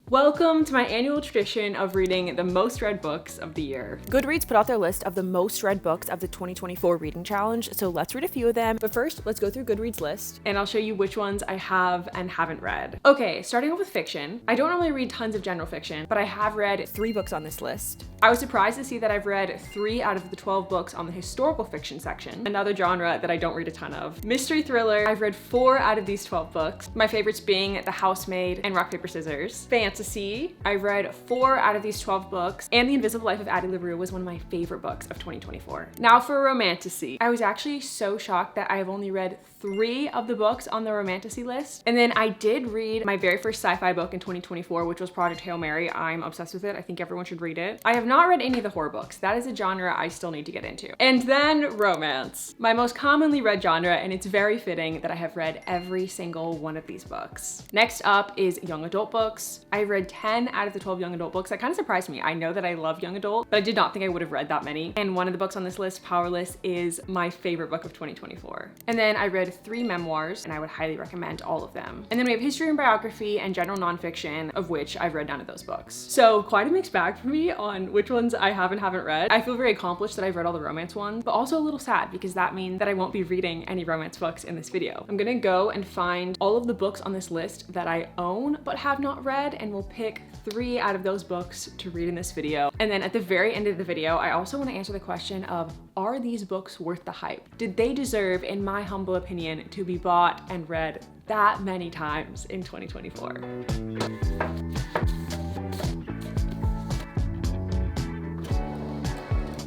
Welcome to my annual tradition of reading the most read books of the year. GoodReads put out their list of the most read books of the 2024 reading challenge, so let's read a few of them. But first, let's go through GoodReads' list. And I'll show you which ones I have and haven't read. Okay, starting off with fiction. I don't normally read tons of general fiction, but I have read 3 books on this list. I was surprised to see that I've read 3 out of the 12 books on the historical fiction section, another genre that I don't read a ton of. Mystery thriller, I've read 4 out of these 12 books. My favorites being The Housemaid and Rock, Paper, Scissors. Fantasy, I've read 4 out of these 12 books, and The Invisible Life of Addie LaRue was one of my favorite books of 2024. Now for romantasy. I was actually so shocked that I have only read 3 of the books on the romantasy list. And then I did read my very first sci-fi book in 2024, which was Project Hail Mary. I'm obsessed with it. I think everyone should read it. I have not read any of the horror books. That is a genre I still need to get into. And then romance. My most commonly read genre, and it's very fitting that I have read every single one of these books. Next up is young adult books. I read 10 out of the 12 young adult books. That kind of surprised me. I know that I love young adult, but I did not think I would have read that many. And one of the books on this list, Powerless, is my favorite book of 2024. And then I read 3 memoirs, and I would highly recommend all of them. And then we have history and biography and general nonfiction, of which I've read none of those books. So quite a mixed bag for me on which ones I have and haven't read. I feel very accomplished that I've read all the romance ones, but also a little sad because that means that I won't be reading any romance books in this video. I'm gonna go and find all of the books on this list that I own but have not read, and we'll pick 3 out of those books to read in this video. And then at the very end of the video, I also want to answer the question of, are these books worth the hype? Did they deserve, in my humble opinion, to be bought and read that many times in 2024?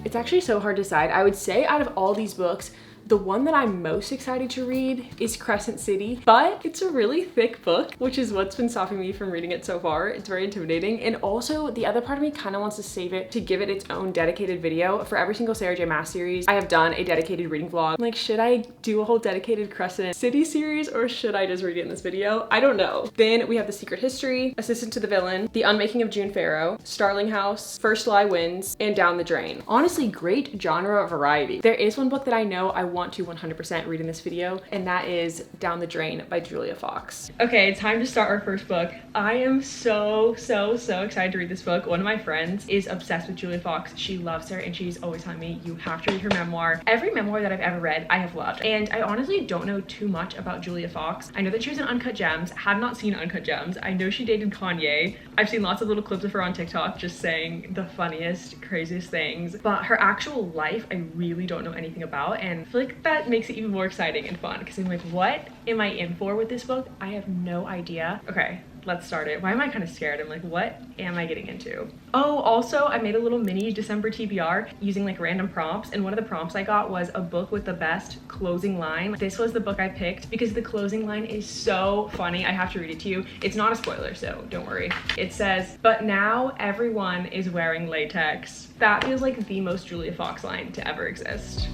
It's actually so hard to decide. I would say out of all these books, the one that I'm most excited to read is Crescent City, but it's a really thick book, which is what's been stopping me from reading it so far. It's very intimidating. And also the other part of me kind of wants to save it to give it its own dedicated video. For every single Sarah J Maas series, I have done a dedicated reading vlog. Like, should I do a whole dedicated Crescent City series, or should I just read it in this video? I don't know. Then we have The Secret History, Assistant to the Villain, The Unmaking of June Farrow, Starling House, First Lie Wins, and Down the Drain. Honestly, great genre variety. There is one book that I know I want to 100% read in this video, and that is Down the Drain by Julia Fox. Okay, time to start our first book. I am so excited to read this book. One of my friends is obsessed with Julia Fox. She loves her, and she's always telling me, you have to read her memoir. Every memoir that I've ever read, I have loved. And I honestly don't know too much about Julia Fox. I know that she was in Uncut Gems. Have not seen Uncut Gems. I know she dated Kanye. I've seen lots of little clips of her on TikTok just saying the funniest, craziest things. But her actual life, I really don't know anything about, and I feel like that makes it even more exciting and fun because I'm like, what am I in for with this book? I have no idea. Okay, let's start it. Why am I kind of scared? I'm like, what am I getting into? Oh, also, I made a little mini December TBR using like random prompts, and one of the prompts I got was a book with the best closing line. This was the book I picked because the closing line is so funny. I have to read it to you. It's not a spoiler, so don't worry. It says, but now everyone is wearing latex. That feels like the most Julia Fox line to ever exist.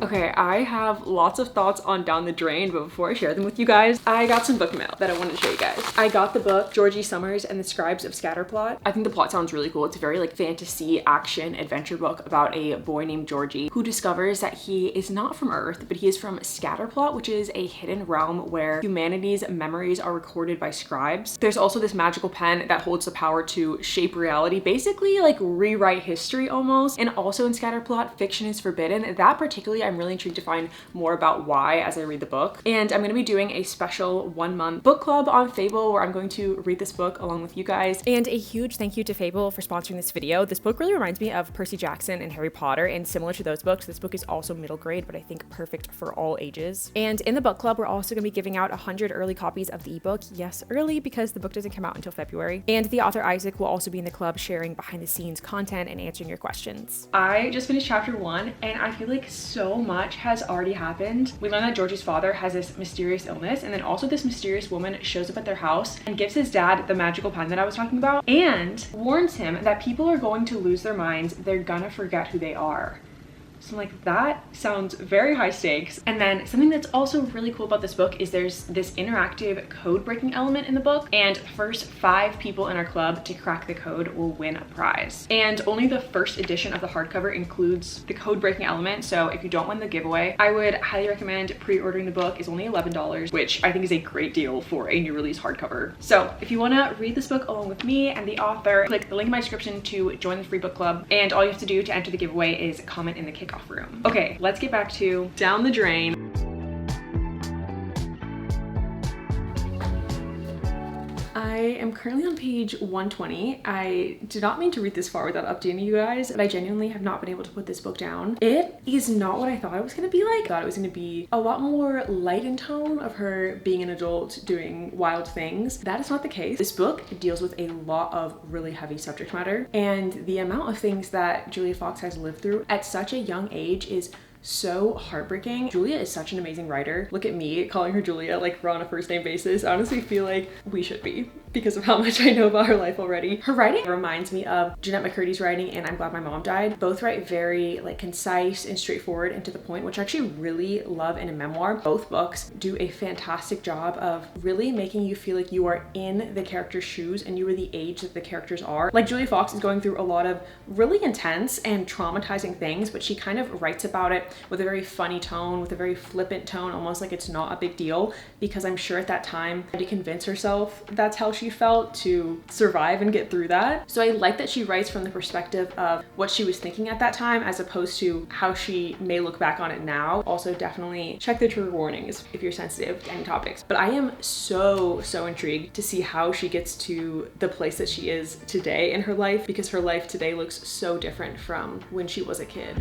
Okay, I have lots of thoughts on Down the Drain, but before I share them with you guys, I got some book mail that I wanted to show you guys. I got the book Georgie Summers and the Scribes of Scatterplot. I think the plot sounds really cool. It's a very like fantasy action adventure book about a boy named Georgie who discovers that he is not from Earth, but he is from Scatterplot, which is a hidden realm where humanity's memories are recorded by scribes. There's also this magical pen that holds the power to shape reality, basically like rewrite history almost. And also in Scatterplot, fiction is forbidden. That particularly, I'm really intrigued to find more about why as I read the book. And I'm going to be doing a special 1-month book club on Fable where I'm going to read this book along with you guys. And a huge thank you to Fable for sponsoring this video. This book really reminds me of Percy Jackson and Harry Potter, and similar to those books, this book is also middle grade, but I think perfect for all ages. And in the book club, we're also going to be giving out 100 early copies of the ebook. Yes, early, because the book doesn't come out until February. And the author Isaac will also be in the club sharing behind the scenes content and answering your questions. I just finished chapter 1, and I feel like so much has already happened. We learned that Georgie's father has this mysterious illness, and then also this mysterious woman shows up at their house and gives his dad the magical pen that I was talking about and warns him that people are going to lose their minds. They're gonna forget who they are. So I'm like, that sounds very high stakes. And then something that's also really cool about this book is there's this interactive code breaking element in the book, and the first 5 people in our club to crack the code will win a prize. And only the first edition of the hardcover includes the code breaking element, so if you don't win the giveaway, I would highly recommend pre-ordering the book. It's only $11, which I think is a great deal for a new release hardcover. So if you want to read this book along with me and the author, click the link in my description to join the free book club, and all you have to do to enter the giveaway is comment in the kickoff room. Okay, let's get back to Down the Drain. I am currently on page 120. I did not mean to read this far without updating you guys, but I genuinely have not been able to put this book down. It is not what I thought it was gonna be like. I thought it was gonna be a lot more light in tone of her being an adult doing wild things. That is not the case. This book deals with a lot of really heavy subject matter, and the amount of things that Julia Fox has lived through at such a young age is so heartbreaking. Julia is such an amazing writer. Look at me calling her Julia like we're on a first name basis. I honestly feel like we should be, because of how much I know about her life already. Her writing reminds me of Jeanette McCurdy's writing and I'm Glad My Mom Died. Both write very like concise and straightforward and to the point, which I actually really love in a memoir. Both books do a fantastic job of really making you feel like you are in the character's shoes and you are the age that the characters are. Like Julia Fox is going through a lot of really intense and traumatizing things, but she kind of writes about it with a very funny tone, with a very flippant tone, almost like it's not a big deal, because I'm sure at that time she had to convince herself that's how she felt to survive and get through that. So I like that she writes from the perspective of what she was thinking at that time as opposed to how she may look back on it now. Also definitely check the trigger warnings if you're sensitive to any topics. But I am so intrigued to see how she gets to the place that she is today in her life, because her life today looks so different from when she was a kid.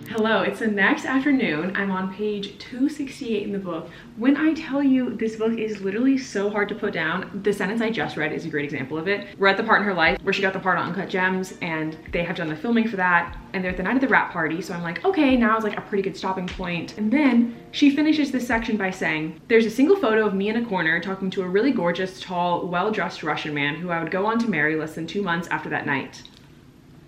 Hello, it's the next afternoon. I'm on page 268 in the book. When I tell you this book is literally so hard to put down, the sentence I just read is a great example of it. We're at the part in her life where she got the part on Uncut Gems and they have done the filming for that, and they're at the night of the wrap party, so I'm like, okay, now is like a pretty good stopping point. And then she finishes this section by saying, there's a single photo of me in a corner talking to a really gorgeous, tall, well-dressed Russian man who I would go on to marry less than 2 months after that night.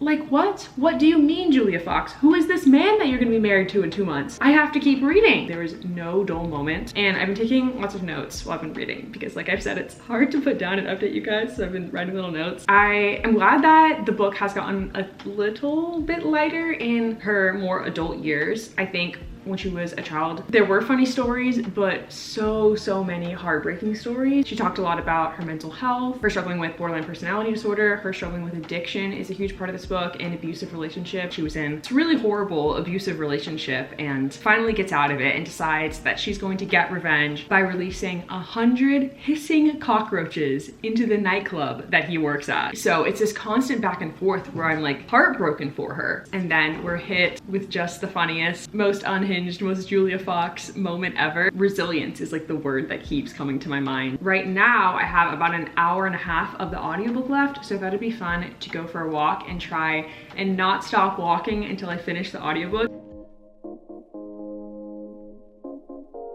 Like what? What do you mean, Julia Fox? Who is this man that you're gonna be married to in 2 months? I have to keep reading. There was no dull moment. And I've been taking lots of notes while I've been reading because like I've said, it's hard to put down and update you guys. So I've been writing little notes. I am glad that the book has gotten a little bit lighter in her more adult years. I think when she was a child, there were funny stories, but so many heartbreaking stories. She talked a lot about her mental health, her struggling with borderline personality disorder, her struggling with addiction is a huge part of this book, and abusive relationship. She was in this really horrible abusive relationship and finally gets out of it and decides that she's going to get revenge by releasing 100 hissing cockroaches into the nightclub that he works at. So it's this constant back and forth where I'm like heartbroken for her. And then we're hit with just the funniest, most unhinged, most Julia Fox moment ever. Resilience is like the word that keeps coming to my mind. Right now, I have about an hour and a half of the audiobook left, so I thought it'd be fun to go for a walk and try and not stop walking until I finish the audiobook.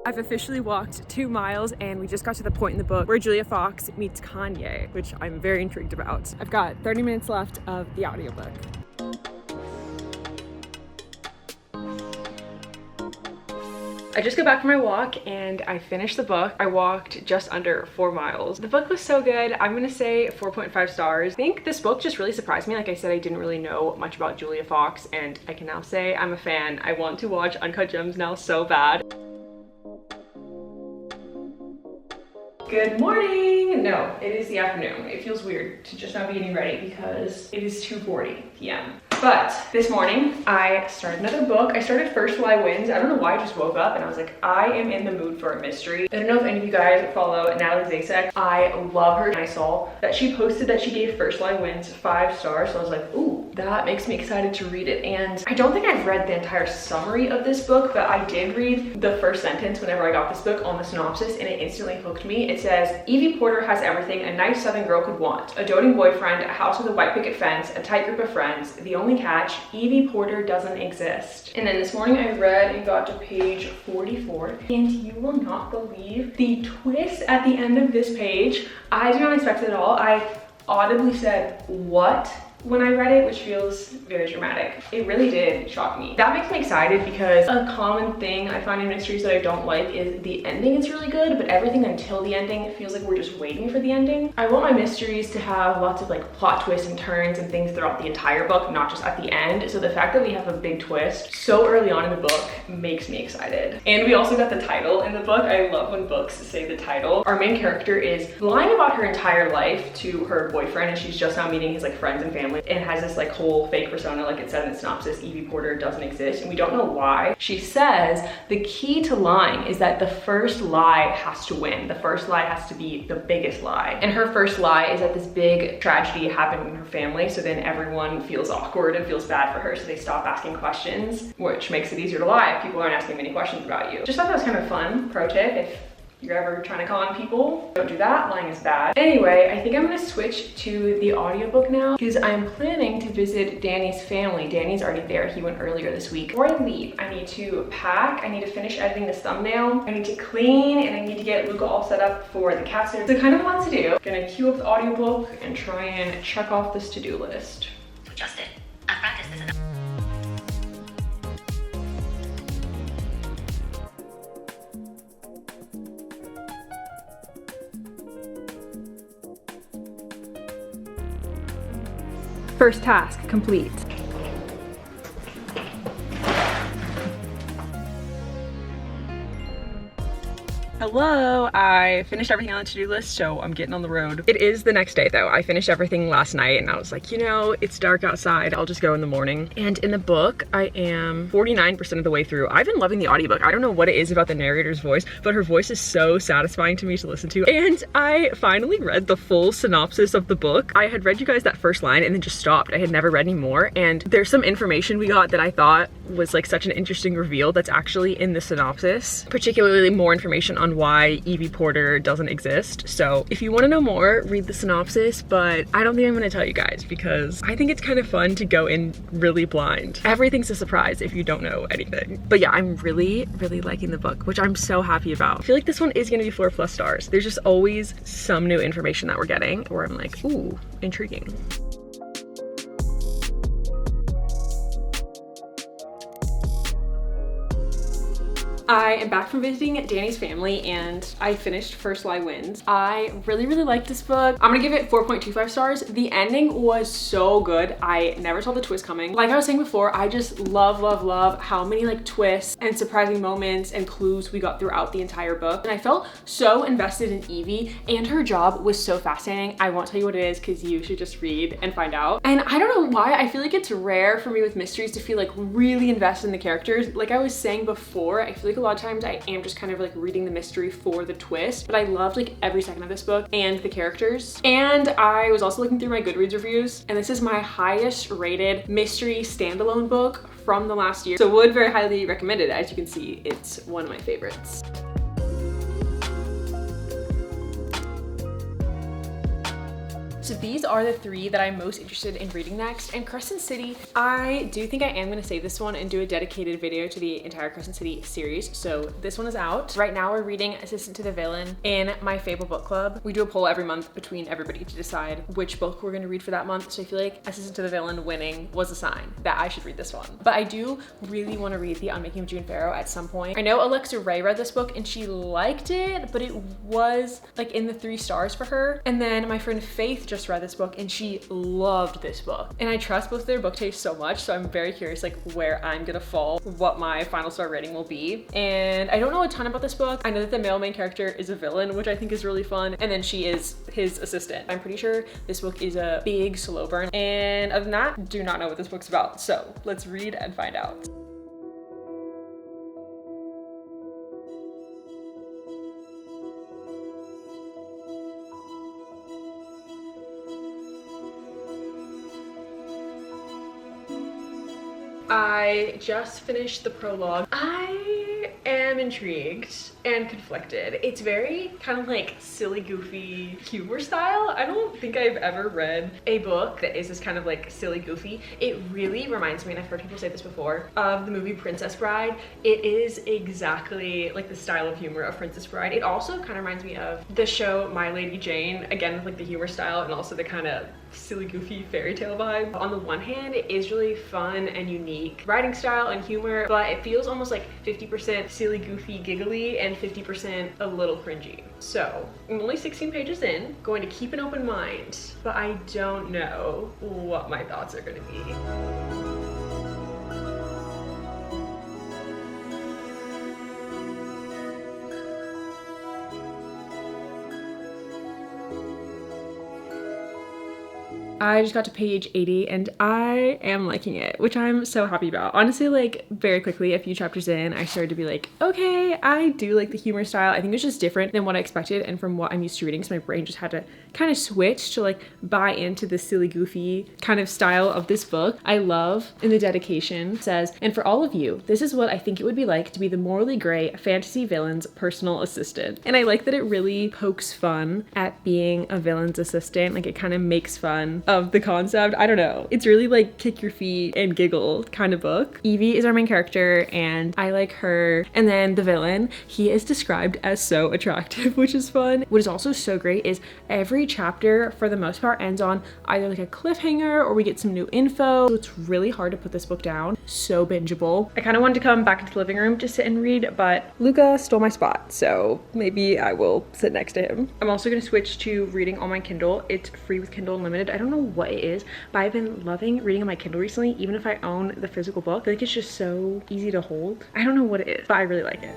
I've officially walked 2 miles and we just got to the point in the book where Julia Fox meets Kanye, which I'm very intrigued about. I've got 30 minutes left of the audiobook. I just got back from my walk and I finished the book. I walked just under 4 miles. The book was so good. I'm gonna say 4.5 stars. I think this book just really surprised me. Like I said, I didn't really know much about Julia Fox and I can now say I'm a fan. I want to watch Uncut Gems now so bad. Good morning! No, it is the afternoon. It feels weird to just not be getting ready because it is 2:40 p.m. But this morning, I started another book. I started First July Wins. I don't know why I just woke up and I was like, I am in the mood for a mystery. I don't know if any of you guys follow Natalie Zasek. I love her. And I saw that she posted that she gave First July Wins 5 stars. So I was like, ooh, that makes me excited to read it. And I don't think I've read the entire summary of this book, but I did read the first sentence whenever I got this book on the synopsis and it instantly hooked me. It says, Evie Porter has everything a nice Southern girl could want. A doting boyfriend, a house with a white picket fence, a tight group of friends, the only only catch, Evie Porter doesn't exist. And then this morning I read and got to page 44, and you will not believe the twist at the end of this page. I did not expect it at all. I audibly said, "What?" when I read it, which feels very dramatic. It really did shock me. That makes me excited because a common thing I find in mysteries that I don't like is the ending is really good, but everything until the ending feels like we're just waiting for the ending. I want my mysteries to have lots of like plot twists and turns and things throughout the entire book, not just at the end. So the fact that we have a big twist so early on in the book makes me excited. And we also got the title in the book. I love when books say the title. Our main character is lying about her entire life to her boyfriend, and she's just now meeting his like friends and family, and has this like whole fake persona, like it said in the synopsis, Evie Porter doesn't exist, and we don't know why. She says the key to lying is that the first lie has to win. The first lie has to be the biggest lie. And her first lie is that this big tragedy happened in her family, so then everyone feels awkward and feels bad for her, so they stop asking questions, which makes it easier to lie if people aren't asking many questions about you. Just thought that was kind of fun. Pro tip, if you're ever trying to con people, don't do that. Lying is bad. Anyway, I think I'm gonna switch to the audiobook now because I'm planning to visit Danny's family. Danny's already there. He went earlier this week. Before I leave, I need to pack. I need to finish editing this thumbnail. I need to clean, and I need to get Luca all set up for the cat sitter. So kind of a lot to do. Gonna queue up the audiobook and try and check off this to-do list. So Justin, I've practiced this enough. First task complete. Hello, I finished everything on the to-do list, so I'm getting on the road. It is the next day though. I finished everything last night and I was like, you know, it's dark outside. I'll just go in the morning. And in the book, I am 49% of the way through. I've been loving the audiobook. I don't know what it is about the narrator's voice, but her voice is so satisfying to me to listen to. And I finally read the full synopsis of the book. I had read you guys that first line and then just stopped. I had never read any more. And there's some information we got that I thought was like such an interesting reveal that's actually in the synopsis, particularly more information on why Evie Porter doesn't exist. So if you want to know more, read the synopsis, but I don't think I'm going to tell you guys because I think it's kind of fun to go in really blind. Everything's a surprise if you don't know anything. But yeah, I'm really liking the book, which I'm so happy about. I feel like this one is going to be 4+ stars. There's just always some new information that we're getting where I'm like, ooh, intriguing. I am back from visiting Danny's family and I finished First Lie Wins. I really liked this book. I'm gonna give it 4.25 stars. The ending was so good. I never saw the twist coming. Like I was saying before, I just love how many like twists and surprising moments and clues we got throughout the entire book. And I felt so invested in Evie, and her job was so fascinating. I won't tell you what it is because you should just read and find out. And I don't know why, I feel like it's rare for me with mysteries to feel like really invested in the characters. Like I was saying before, I feel like a lot of times I am just kind of like reading the mystery for the twist, but I loved like every second of this book and the characters. And I was also looking through my GoodReads reviews, and this is my highest rated mystery standalone book from the last year. So would very highly recommend it. As you can see, it's one of my favorites. So these are the 3 that I'm most interested in reading next. And Crescent City, I do think I am gonna save this one and do a dedicated video to the entire Crescent City series. So this one is out. Right now we're reading Assistant to the Villain in my Fable book club. We do a poll every month between everybody to decide which book we're gonna read for that month. So I feel like Assistant to the Villain winning was a sign that I should read this one. But I do really wanna read The Unmaking of June Farrow at some point. I know Alexa Ray read this book and she liked it, but it was like in the 3 stars for her. And then my friend Faith just read this book and she loved this book. And I trust both their book tastes so much, so I'm very curious like where I'm gonna fall, what my final star rating will be. And I don't know a ton about this book. I know that the male main character is a villain, which I think is really fun, and then she is his assistant. I'm pretty sure this book is a big slow burn, and other than that, do not know what this book's about. So let's read and find out. I just finished the prologue. I am I'm intrigued and conflicted. It's very kind of like silly, goofy humor style. I don't think I've ever read a book that is this kind of like silly, goofy. It really reminds me, and I've heard people say this before, of the movie Princess Bride. It is exactly like the style of humor of Princess Bride. It also kind of reminds me of the show My Lady Jane, again with like the humor style and also the kind of silly, goofy fairy tale vibe. On the one hand, it is really fun and unique writing style and humor, but it feels almost like 50% silly, goofy, giggly, and 50% a little cringy. So I'm only 16 pages in, going to keep an open mind, but I don't know what my thoughts are going to be. I just got to page 80 and I am liking it, which I'm so happy about. Honestly, like very quickly, a few chapters in, I started to be like, okay, I do like the humor style. I think it's just different than what I expected and from what I'm used to reading. So my brain just had to kind of switch to like buy into the silly, goofy kind of style of this book. I love in the dedication it says, and for all of you, this is what I think it would be like to be the morally gray fantasy villain's personal assistant. And I like that it really pokes fun at being a villain's assistant. Like it kind of makes fun of the concept. I don't know. It's really like kick your feet and giggle kind of book. Evie is our main character and I like her. And then the villain, he is described as so attractive, which is fun. What is also so great is every chapter for the most part ends on either like a cliffhanger or we get some new info. So it's really hard to put this book down. So bingeable. I kind of wanted to come back into the living room to sit and read, but Luca stole my spot. So maybe I will sit next to him. I'm also going to switch to reading on my Kindle. It's free with Kindle Unlimited. I don't know what it is, but I've been loving reading on my Kindle recently. Even if I own the physical book, I feel like it's just so easy to hold. I don't know what it is, but I really like it.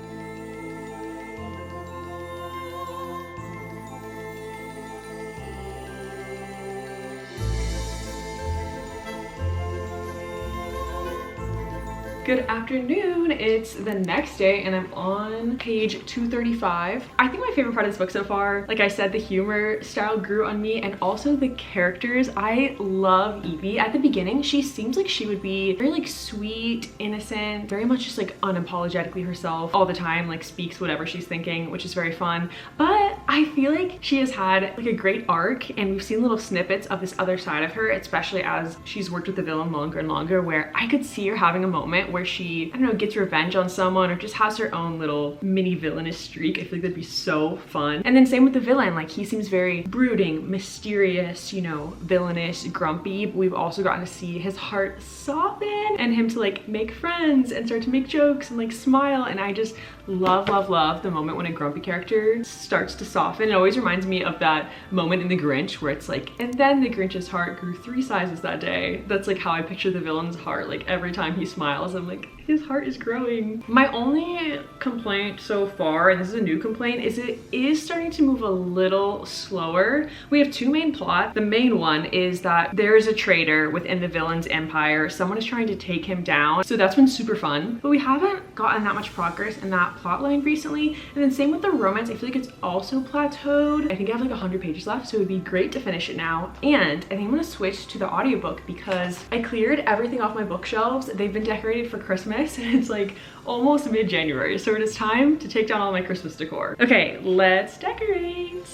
Good afternoon, it's the next day and I'm on page 235. I think my favorite part of this book so far, like I said, the humor style grew on me and also the characters. I love Evie. At the beginning, she seems like she would be very like sweet, innocent, very much just like unapologetically herself all the time, like speaks whatever she's thinking, which is very fun. But I feel like she has had like a great arc and we've seen little snippets of this other side of her, especially as she's worked with the villain longer and longer, where I could see her having a moment where she, I don't know, gets revenge on someone or just has her own little mini villainous streak. I feel like that'd be so fun. And then same with the villain, like he seems very brooding, mysterious, you know, villainous, grumpy. But we've also gotten to see his heart soften and him to like make friends and start to make jokes and like smile. And I just love, love, love the moment when a grumpy character starts to soften. It always reminds me of that moment in The Grinch where it's like, and then the Grinch's heart grew 3 sizes that day. That's like how I picture the villain's heart. Like every time he smiles, I'm like, his heart is growing. My only complaint so far, and this is a new complaint, is it is starting to move a little slower. We have 2 main plots. The main one is that there is a traitor within the villain's empire. Someone is trying to take him down. So that's been super fun. But we haven't gotten that much progress in that plot line recently. And then same with the romance. I feel like it's also plateaued. I think I have like 100 pages left, so it would be great to finish it now. And I think I'm gonna switch to the audiobook because I cleared everything off my bookshelves. They've been decorated for Christmas and it's like almost mid-January, so it is time to take down all my Christmas decor. Okay, let's decorate.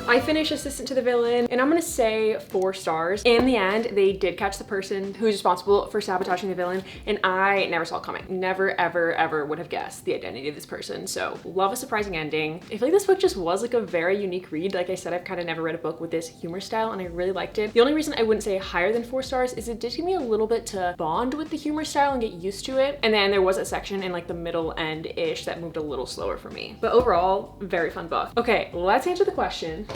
I finished Assistant to the Villain, and I'm gonna say 4 stars. In the end, they did catch the person who's responsible for sabotaging the villain, and I never saw it coming. Never, ever, ever would have guessed the identity of this person. So, love a surprising ending. I feel like this book just was like a very unique read. Like I said, I've kind of never read a book with this humor style, and I really liked it. The only reason I wouldn't say higher than 4 stars is it did give me a little bit to bond with the humor style and get used to it. And then there was a section in like the middle end-ish that moved a little slower for me. But overall, very fun book. Okay, let's answer the question.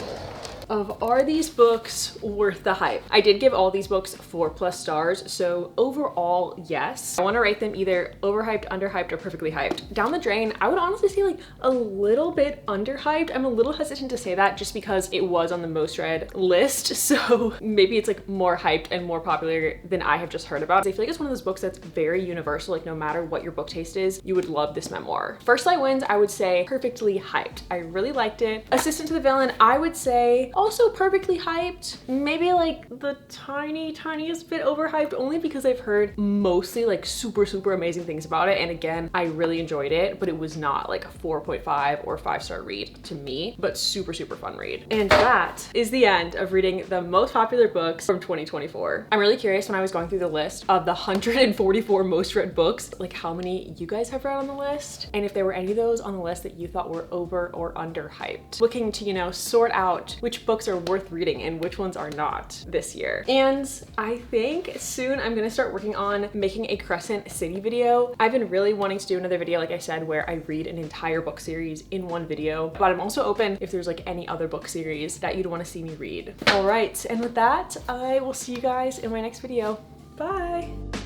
of are these books worth the hype? I did give all these books 4+ stars, so overall, yes. I want to rate them either overhyped, underhyped, or perfectly hyped. Down the drain, I would honestly say like a little bit underhyped. I'm a little hesitant to say that just because it was on the most read list, so maybe it's like more hyped and more popular than I have just heard about. I feel like it's one of those books that's very universal, like no matter what your book taste is, you would love this memoir. First Light Wins, I would say perfectly hyped. I really liked it. Assistant to the Villain, I would say also perfectly hyped. Maybe like the tiniest bit overhyped, only because I've heard mostly like super amazing things about it. And again, I really enjoyed it, but it was not like a 4.5 or 5-star read to me, but super fun read. And that is the end of reading the most popular books from 2024. I'm really curious, when I was going through the list of the 144 most read books, like how many you guys have read on the list, and if there were any of those on the list that you thought were over or under hyped. Looking to, you know, sort out which books are worth reading and which ones are not this year. And I think soon I'm gonna start working on making a Crescent City video. I've been really wanting to do another video, like I said, where I read an entire book series in one video, but I'm also open if there's like any other book series that you'd want to see me read. All right, and with that, I will see you guys in my next video. Bye.